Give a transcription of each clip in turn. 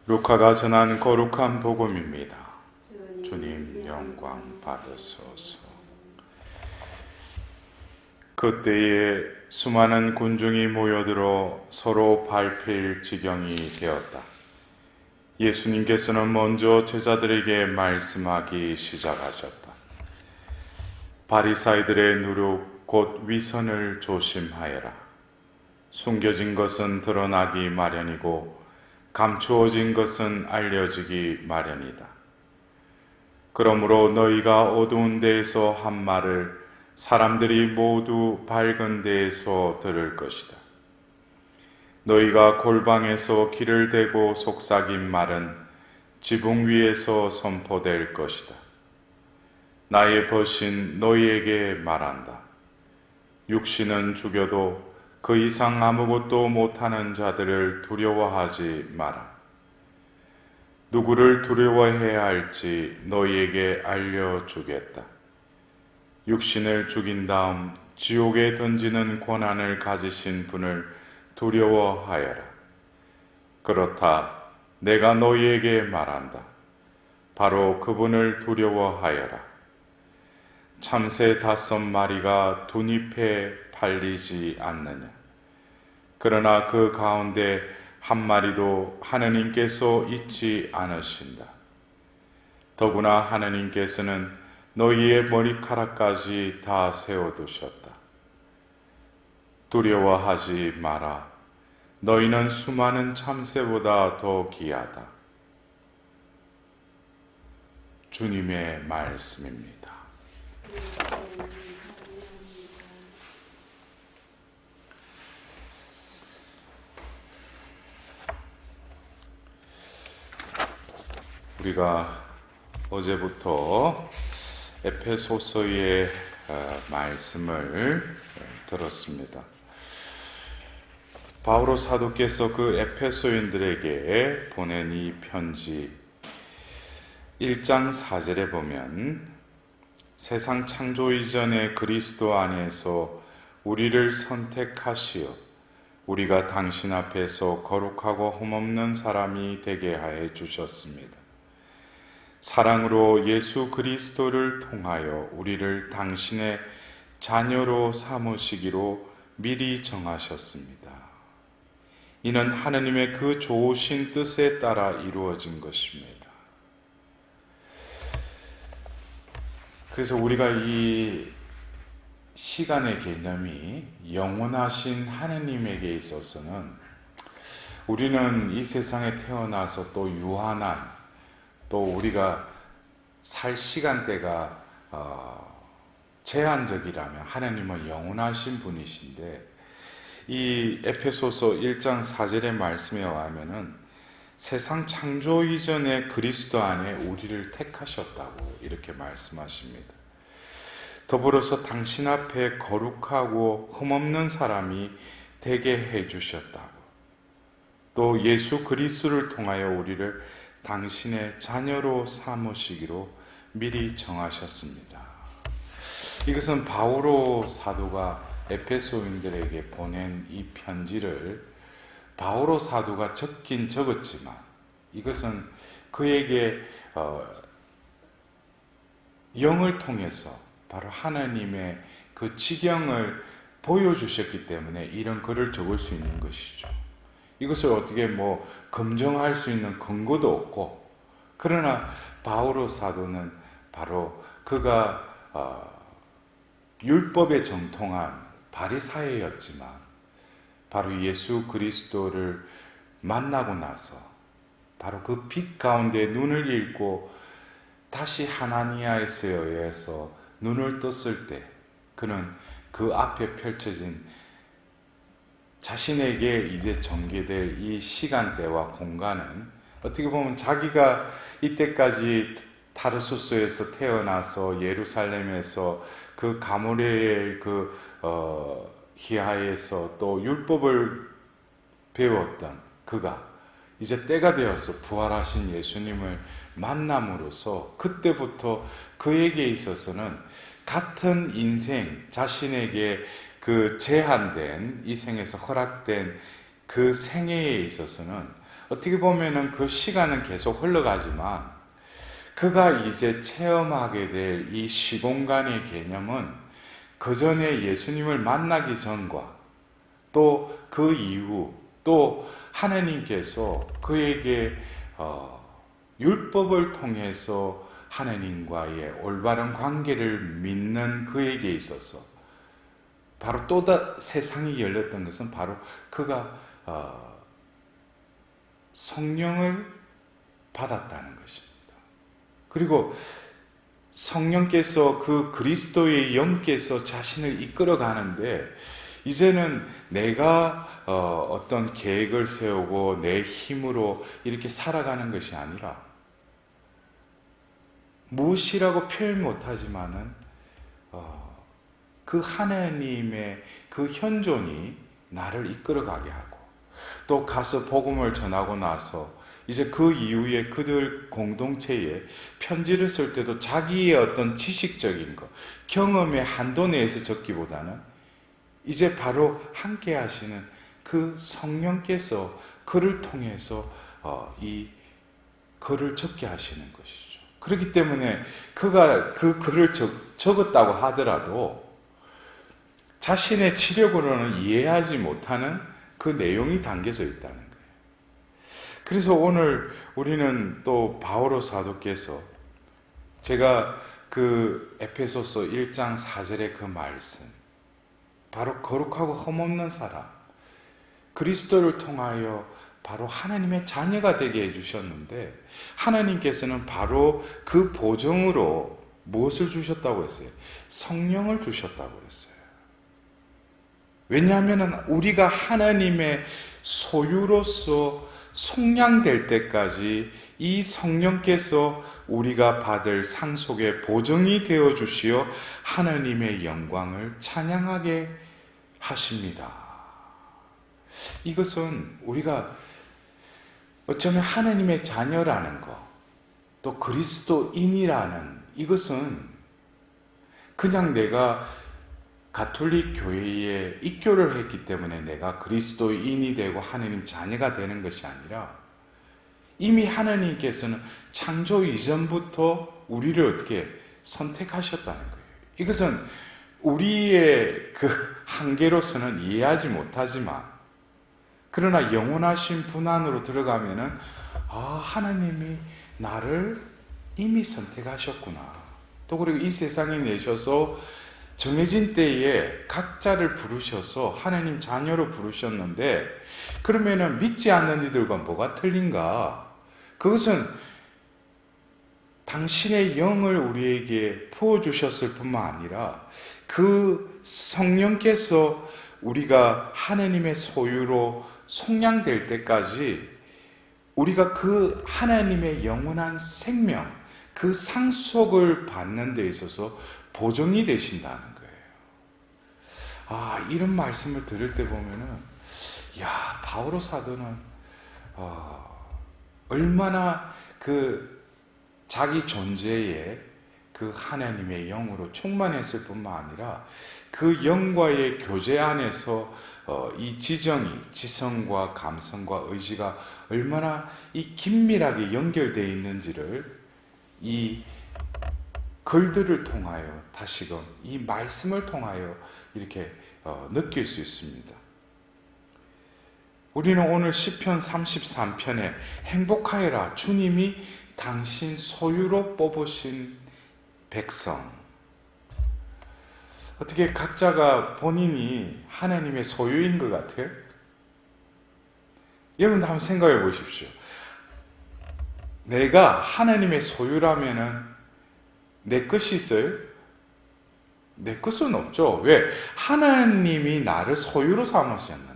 루카가 전한 거룩한 복음입니다. 주님 영광 받으소서. 그때에 수많은 군중이 모여들어 서로 밟힐 지경이 되었다. 예수님께서는 먼저 제자들에게 말씀하기 시작하셨다. 바리사이들의 누룩 곧 위선을 조심하여라. 숨겨진 것은 드러나기 마련이고 감추어진 것은 알려지기 마련이다. 그러므로 너희가 어두운 데에서 한 말을 사람들이 모두 밝은 데에서 들을 것이다. 너희가 골방에서 길을 대고 속삭인 말은 지붕 위에서 선포될 것이다. 나의 벗인 너희에게 말한다. 육신은 죽여도 그 이상 아무것도 못하는 자들을 두려워하지 마라. 누구를 두려워해야 할지 너희에게 알려주겠다. 육신을 죽인 다음 지옥에 던지는 권한을 가지신 분을 두려워하여라. 그렇다, 내가 너희에게 말한다. 바로 그분을 두려워하여라. 참새 5마리가 두 잎에 팔리지 않느냐? 그러나 그 가운데 한 마리도 하느님께서 잊지 않으신다. 더구나 하느님께서는 너희의 머리카락까지 다 세워두셨다. 두려워하지 마라. 너희는 수많은 참새보다 더 귀하다. 주님의 말씀입니다. 우리가 어제부터 에페소서의 말씀을 들었습니다. 바오로 사도께서 그 에페소인들에게 보낸 이 편지 1장 4절에 보면 세상 창조 이전에 그리스도 안에서 우리를 선택하시어 우리가 당신 앞에서 거룩하고 흠없는 사람이 되게 하여 주셨습니다. 사랑으로 예수 그리스도를 통하여 우리를 당신의 자녀로 삼으시기로 미리 정하셨습니다. 이는 하느님의 그 좋으신 뜻에 따라 이루어진 것입니다. 그래서 우리가 이 시간의 개념이 영원하신 하느님에게 있어서는 우리는 이 세상에 태어나서 또 유한한 또 우리가 살 시간대가 제한적이라면 하나님은 영원하신 분이신데 이 에페소서 1장 4절의 말씀에 의하면은 세상 창조 이전에 그리스도 안에 우리를 택하셨다고 이렇게 말씀하십니다. 더불어서 당신 앞에 거룩하고 흠없는 사람이 되게 해주셨다고, 또 예수 그리스도를 통하여 우리를 당신의 자녀로 삼으시기로 미리 정하셨습니다. 이것은 바오로 사도가 에페소인들에게 보낸 이 편지를 바오로 사도가 적긴 적었지만 이것은 그에게 영을 통해서 바로 하나님의 그 지경을 보여주셨기 때문에 이런 글을 적을 수 있는 것이죠. 이것을 어떻게 검증할 수 있는 근거도 없고, 그러나 바오로 사도는 바로 그가 율법에 정통한 바리사이였지만 바로 예수 그리스도를 만나고 나서 바로 그 빛 가운데 눈을 읽고 다시 하나니아에서 의해서 눈을 떴을 때 그는 그 앞에 펼쳐진 자신에게 이제 전개될 이 시간대와 공간은 어떻게 보면 자기가 이때까지 타르수스에서 태어나서 예루살렘에서 그 가므레엘 희하에서 또 율법을 배웠던 그가 이제 때가 되어서 부활하신 예수님을 만남으로써 그때부터 그에게 있어서는 같은 인생, 자신에게 그 제한된 이 생에서 허락된 그 생애에 있어서는 어떻게 보면은 그 시간은 계속 흘러가지만 그가 이제 체험하게 될 이 시공간의 개념은 그 전에 예수님을 만나기 전과 또 그 이후 또 하나님께서 그에게 율법을 통해서 하나님과의 올바른 관계를 믿는 그에게 있어서 바로 또 세상이 열렸던 것은 바로 그가 성령을 받았다는 것입니다. 그리고 성령께서 그 그리스도의 영께서 자신을 이끌어 가는데 이제는 내가 어떤 계획을 세우고 내 힘으로 이렇게 살아가는 것이 아니라 무엇이라고 표현 못하지만은 그 하나님의 그 현존이 나를 이끌어가게 하고 또 가서 복음을 전하고 나서 이제 그 이후에 그들 공동체에 편지를 쓸 때도 자기의 어떤 지식적인 것, 경험의 한도 내에서 적기보다는 이제 바로 함께 하시는 그 성령께서 그를 통해서 이 글을 적게 하시는 것이죠. 그렇기 때문에 그가 그 글을 적었다고 하더라도 자신의 지력으로는 이해하지 못하는 그 내용이 담겨져 있다는 거예요. 그래서 오늘 우리는 또 바오로 사도께서 제가 그 에페소서 1장 4절의 그 말씀, 바로 거룩하고 흠없는 사람, 그리스도를 통하여 바로 하나님의 자녀가 되게 해주셨는데 하나님께서는 바로 그 보정으로 무엇을 주셨다고 했어요? 성령을 주셨다고 했어요. 왜냐하면 우리가 하나님의 소유로서 속량될 때까지 이 성령께서 우리가 받을 상속의 보정이 되어 주시어 하나님의 영광을 찬양하게 하십니다. 이것은 우리가 어쩌면 하나님의 자녀라는 것, 또 그리스도인이라는 이것은 그냥 내가 가톨릭 교회에 입교를 했기 때문에 내가 그리스도인이 되고 하나님 자녀가 되는 것이 아니라 이미 하나님께서는 창조 이전부터 우리를 어떻게 선택하셨다는 거예요. 이것은 우리의 그 한계로서는 이해하지 못하지만 그러나 영원하신 분 안으로 들어가면은 하나님이 나를 이미 선택하셨구나. 또 그리고 이 세상에 내셔서 정해진 때에 각자를 부르셔서 하나님 자녀로 부르셨는데 그러면은 믿지 않는 이들과 뭐가 틀린가? 그것은 당신의 영을 우리에게 부어주셨을 뿐만 아니라 그 성령께서 우리가 하나님의 소유로 속량될 때까지 우리가 그 하나님의 영원한 생명, 그 상속을 받는 데 있어서 보정이 되신다는 거예요. 이런 말씀을 들을 때 보면은, 바오로 사도는, 얼마나 그 자기 존재에 그 하나님의 영으로 충만했을 뿐만 아니라 그 영과의 교제 안에서 이 지성과 감성과 의지가 얼마나 이 긴밀하게 연결되어 있는지를 이 글들을 통하여 다시금 이 말씀을 통하여 이렇게 느낄 수 있습니다. 우리는 오늘 시편 33편에 행복하여라 주님이 당신 소유로 뽑으신 백성, 어떻게 각자가 본인이 하나님의 소유인 것 같아요? 여러분도 한번 생각해 보십시오. 내가 하나님의 소유라면은 내 것이 있어요? 내 것은 없죠. 왜? 하나님이 나를 소유로 삼으셨는데.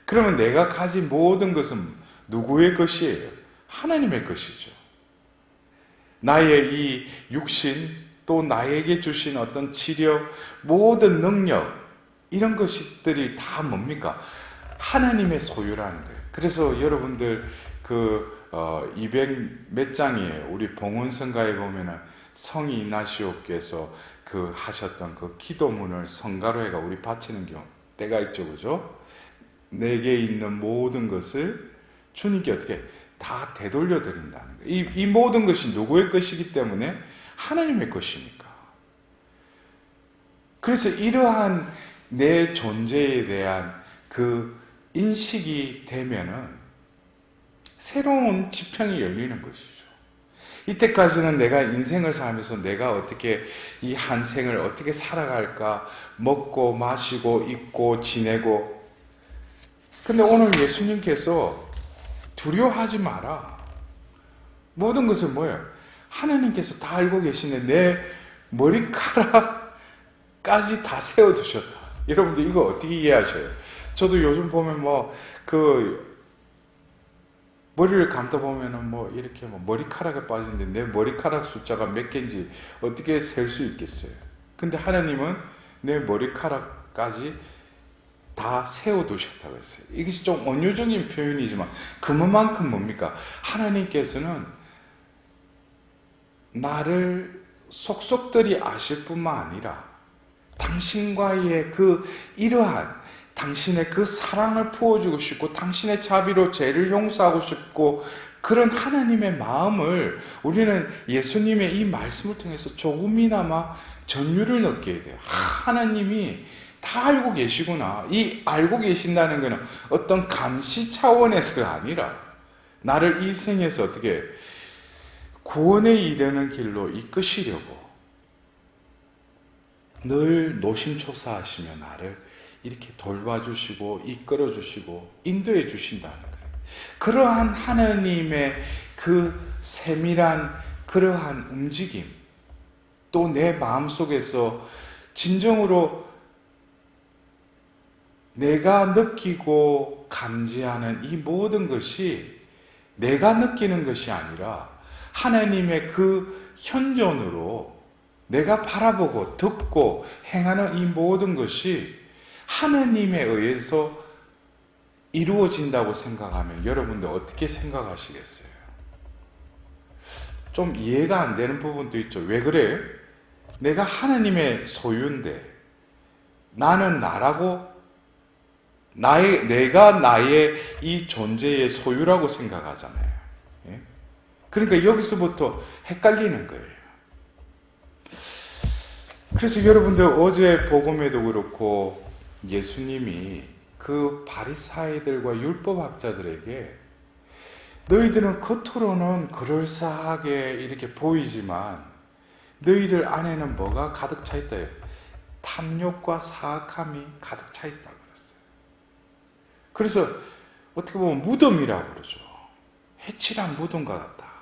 그러면 내가 가진 모든 것은 누구의 것이에요? 하나님의 것이죠. 나의 이 육신, 또 나에게 주신 어떤 치력, 모든 능력, 이런 것들이 다 뭡니까? 하나님의 소유라는 거예요. 그래서 여러분들 200 몇 장이에요. 우리 봉헌성가에 보면은 성이 이나시오께서 하셨던 그 기도문을 성가로 해가 우리 바치는 경우 때가 있죠, 그죠? 내게 있는 모든 것을 주님께 어떻게 다 되돌려 드린다는 거예요. 이 모든 것이 누구의 것이기 때문에 하나님의 것이니까. 그래서 이러한 내 존재에 대한 그 인식이 되면은 새로운 지평이 열리는 것이죠. 이때까지는 내가 인생을 살면서 내가 어떻게 이 한 생을 어떻게 살아갈까, 먹고 마시고 입고 지내고. 근데 오늘 예수님께서 두려워하지 마라. 모든 것을 뭐예요? 하나님께서 다 알고 계시네. 내 머리카락까지 다 세워두셨다. 여러분들 이거 어떻게 이해하셔요? 저도 요즘 보면 머리를 감다 보면은 이렇게 머리카락에 빠지는데 내 머리카락 숫자가 몇 개인지 어떻게 셀 수 있겠어요? 근데 하나님은 내 머리카락까지 다 세워두셨다고 했어요. 이것이 좀 언어적인 표현이지만 그만큼 뭡니까? 하나님께서는 나를 속속들이 아실 뿐만 아니라 당신과의 이러한 당신의 그 사랑을 부어주고 싶고 당신의 자비로 죄를 용서하고 싶고 그런 하나님의 마음을 우리는 예수님의 이 말씀을 통해서 조금이나마 전율을 느끼게 돼요. 하나님이 다 알고 계시구나. 이 알고 계신다는 것은 어떤 감시 차원에서가 아니라 나를 이 생에서 어떻게 구원에 이르는 길로 이끄시려고 늘 노심초사하시며 나를 이렇게 돌봐주시고 이끌어주시고 인도해 주신다는 거예요. 그러한 하나님의 그 세밀한 그러한 움직임, 또 내 마음속에서 진정으로 내가 느끼고 감지하는 이 모든 것이 내가 느끼는 것이 아니라 하나님의 그 현존으로 내가 바라보고 듣고 행하는 이 모든 것이 하나님에 의해서 이루어진다고 생각하면 여러분들 어떻게 생각하시겠어요? 좀 이해가 안 되는 부분도 있죠. 왜 그래요? 내가 하나님의 소유인데 나는 나라고 내가 나의 이 존재의 소유라고 생각하잖아요. 예? 그러니까 여기서부터 헷갈리는 거예요. 그래서 여러분들 어제 복음에도 그렇고 예수님이 그 바리사이들과 율법학자들에게 너희들은 겉으로는 그럴싸하게 이렇게 보이지만 너희들 안에는 뭐가 가득 차 있다. 탐욕과 사악함이 가득 차 있다 그랬어요. 그래서 어떻게 보면 무덤이라고 그러죠. 해칠한 무덤과 같다.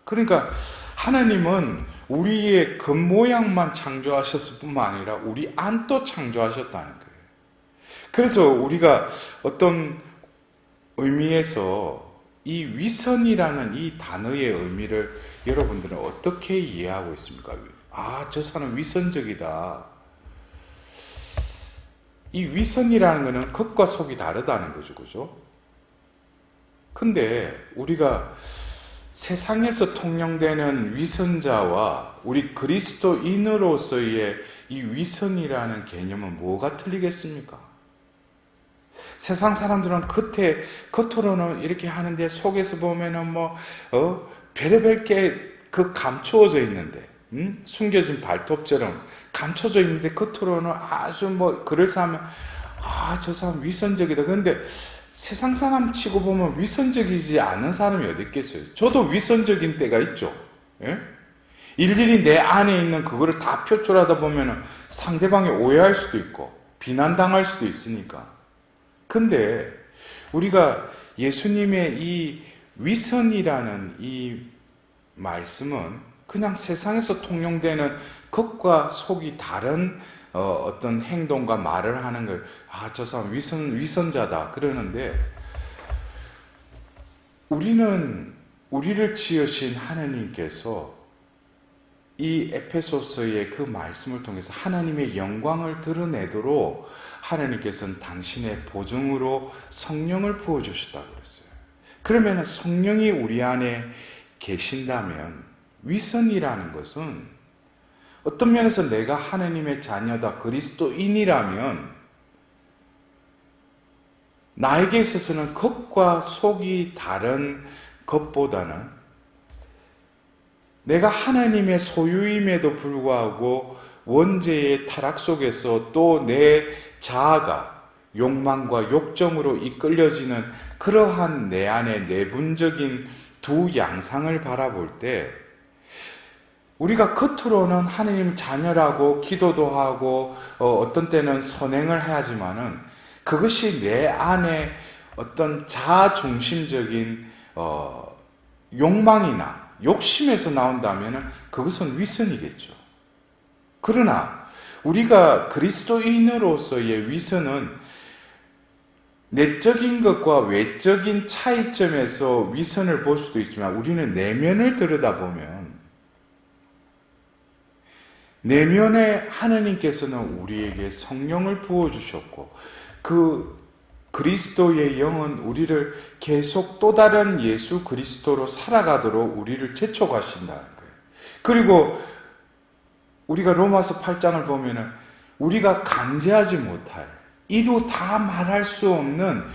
그러니까 하나님은 우리의 겉모양만 창조하셨을 뿐만 아니라 우리 안도 창조하셨다는 거예요. 그래서 우리가 어떤 의미에서 이 위선이라는 이 단어의 의미를 여러분들은 어떻게 이해하고 있습니까? 저 사람 위선적이다. 이 위선이라는 것은 겉과 속이 다르다는 거죠. 그죠? 근데 우리가 세상에서 통용되는 위선자와 우리 그리스도인으로서의 이 위선이라는 개념은 뭐가 틀리겠습니까? 세상 사람들은 겉으로는 이렇게 하는데 속에서 보면은 별의별 게 감추어져 있는데, 숨겨진 발톱처럼 감춰져 있는데 겉으로는 아주 그럴싸하면 저 사람 위선적이다. 그런데 세상 사람 치고 보면 위선적이지 않은 사람이 어디 있겠어요? 저도 위선적인 때가 있죠. 예? 일일이 내 안에 있는 그거를 다 표출하다 보면 상대방이 오해할 수도 있고 비난당할 수도 있으니까. 근데 우리가 예수님의 이 위선이라는 이 말씀은 그냥 세상에서 통용되는 겉과 속이 다른 어떤 행동과 말을 하는 걸 저 사람 위선자다 그러는데, 우리를 지으신 하나님께서 이 에페소서의 그 말씀을 통해서 하나님의 영광을 드러내도록 하나님께서는 당신의 보증으로 성령을 부어주셨다고 그랬어요. 그러면 성령이 우리 안에 계신다면 위선이라는 것은 어떤 면에서 내가 하나님의 자녀다, 그리스도인이라면 나에게 있어서는 겉과 속이 다른 것보다는 내가 하나님의 소유임에도 불구하고 원죄의 타락 속에서 또 내 자아가 욕망과 욕정으로 이끌려지는 그러한 내 안의 내분적인 두 양상을 바라볼 때 우리가 겉으로는 하나님 자녀라고 기도도 하고 어떤 때는 선행을 해야지만은 그것이 내 안에 어떤 자아중심적인 욕망이나 욕심에서 나온다면 그것은 위선이겠죠. 그러나 우리가 그리스도인으로서의 위선은 내적인 것과 외적인 차이점에서 위선을 볼 수도 있지만 우리는 내면을 들여다보면 내면에 하나님께서는 우리에게 성령을 부어주셨고 그 그리스도의 영은 우리를 계속 또 다른 예수 그리스도로 살아가도록 우리를 재촉하신다는 거예요. 그리고 우리가 로마서 8장을 보면은 우리가 강제하지 못할 이루 다 말할 수 없는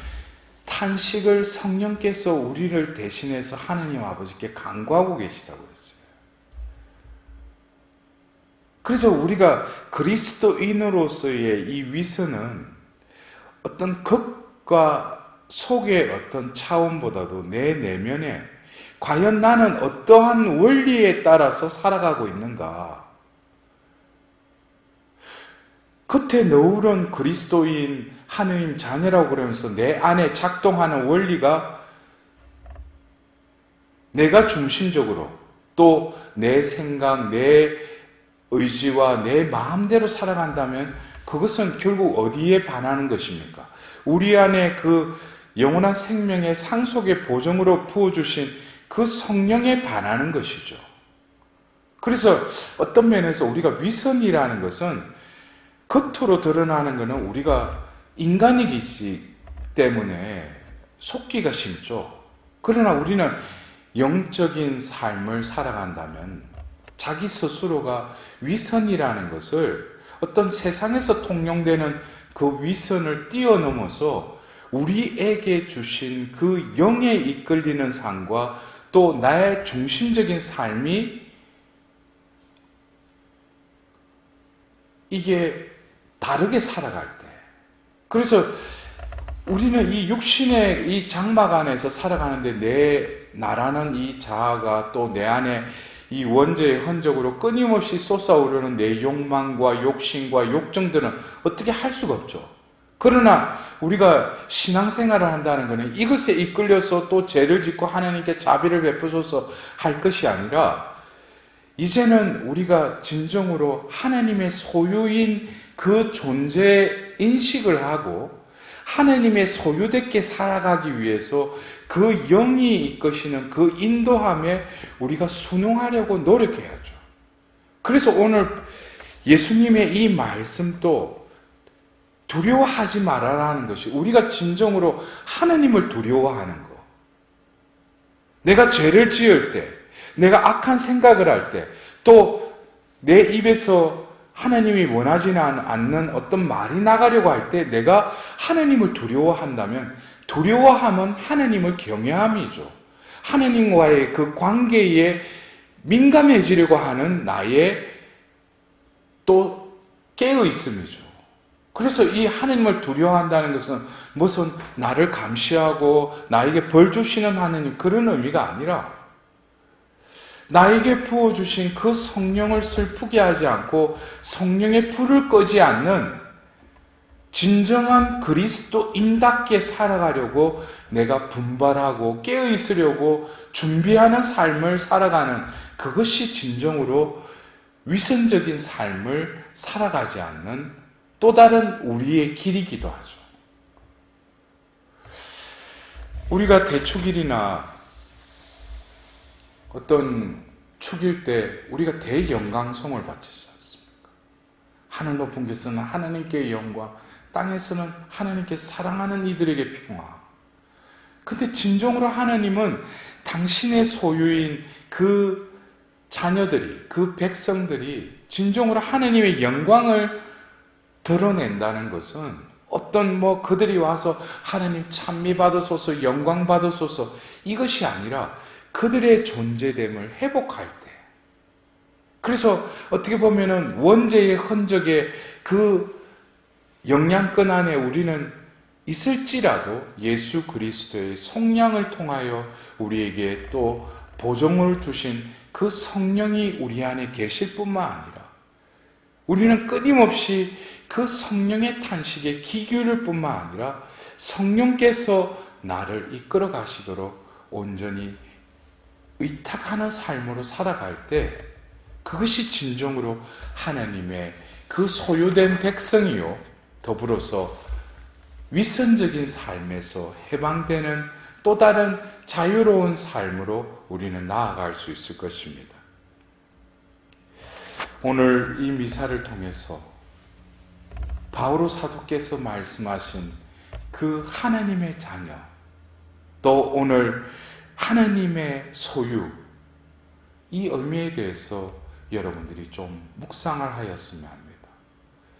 탄식을 성령께서 우리를 대신해서 하나님 아버지께 간구하고 계시다고 했어요. 그래서 우리가 그리스도인으로서의 이 위선은 어떤 겉과 속의 어떤 차원보다도 내 내면에 과연 나는 어떠한 원리에 따라서 살아가고 있는가? 겉에 너울은 그리스도인 하느님 자녀라고 그러면서 내 안에 작동하는 원리가 내가 중심적으로 또 내 생각, 내 의지와 내 마음대로 살아간다면 그것은 결국 어디에 반하는 것입니까? 우리 안에 그 영원한 생명의 상속의 보정으로 부어주신 그 성령에 반하는 것이죠. 그래서 어떤 면에서 우리가 위선이라는 것은 겉으로 드러나는 것은 우리가 인간이기 때문에 속기가 쉽죠. 그러나 우리는 영적인 삶을 살아간다면 자기 스스로가 위선이라는 것을 어떤 세상에서 통용되는 그 위선을 뛰어넘어서 우리에게 주신 그 영에 이끌리는 삶과 또 나의 중심적인 삶이 이게 다르게 살아갈 때 그래서 우리는 이 육신의 이 장막 안에서 살아가는데 내 나라는 이 자아가 또 내 안에 이 원죄의 흔적으로 끊임없이 솟아오르는 내 욕망과 욕심과 욕정들은 어떻게 할 수가 없죠. 그러나 우리가 신앙생활을 한다는 것은 이것에 이끌려서 또 죄를 짓고 하나님께 자비를 베푸소서 할 것이 아니라 이제는 우리가 진정으로 하나님의 소유인 그 존재 인식을 하고 하나님의 소유되게 살아가기 위해서 그 영이 이끄시는 그 인도함에 우리가 순응하려고 노력해야죠. 그래서 오늘 예수님의 이 말씀도 두려워하지 말아라는 것이 우리가 진정으로 하나님을 두려워하는 것. 내가 죄를 지을 때, 내가 악한 생각을 할 때, 또 내 입에서 하나님이 원하지는 않는 어떤 말이 나가려고 할 때 내가 하나님을 두려워한다면 두려워함은 하나님을 경외함이죠. 하나님과의 그 관계에 민감해지려고 하는 나의 또 깨어있음이죠. 그래서 이 하나님을 두려워한다는 것은 무슨 나를 감시하고 나에게 벌 주시는 하나님 그런 의미가 아니라 나에게 부어주신 그 성령을 슬프게 하지 않고 성령의 불을 끄지 않는 진정한 그리스도인답게 살아가려고 내가 분발하고 깨어있으려고 준비하는 삶을 살아가는 그것이 진정으로 위선적인 삶을 살아가지 않는 또 다른 우리의 길이기도 하죠. 우리가 대축일이나 어떤 축일 때 우리가 대영광송을 바치지 않습니까? 하늘 높은 곳에서는 하나님께 영광, 땅에서는 하나님께 사랑하는 이들에게 평화. 근데 진정으로 하나님은 당신의 소유인 그 자녀들이, 그 백성들이 진정으로 하나님의 영광을 드러낸다는 것은 어떤 그들이 와서 하나님 찬미 받으소서, 영광 받으소서, 이것이 아니라 그들의 존재됨을 회복할 때. 그래서 어떻게 보면은 원죄의 흔적의 그 영향권 안에 우리는 있을지라도 예수 그리스도의 성령을 통하여 우리에게 또 보존을 주신 그 성령이 우리 안에 계실 뿐만 아니라 우리는 끊임없이 그 성령의 탄식에 귀 기울일 뿐만 아니라 성령께서 나를 이끌어 가시도록 온전히 의탁하는 삶으로 살아갈 때 그것이 진정으로 하나님의 그 소유된 백성이요, 더불어서 위선적인 삶에서 해방되는 또 다른 자유로운 삶으로 우리는 나아갈 수 있을 것입니다. 오늘 이 미사를 통해서 바오로 사도께서 말씀하신 그 하나님의 자녀, 또 오늘 하나님의 소유, 이 의미에 대해서 여러분들이 좀 묵상을 하였으면 합니다.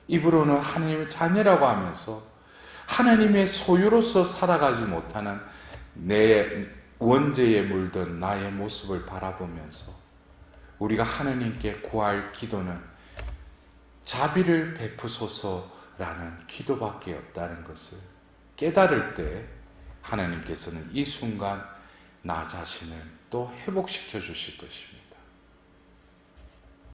입으로는 하나님의 자녀라고 하면서 하나님의 소유로서 살아가지 못하는 내 원죄에 물든 나의 모습을 바라보면서 우리가 하나님께 구할 기도는 자비를 베푸소서라는 기도밖에 없다는 것을 깨달을 때 하나님께서는 이 순간 나 자신을 또 회복시켜 주실 것입니다.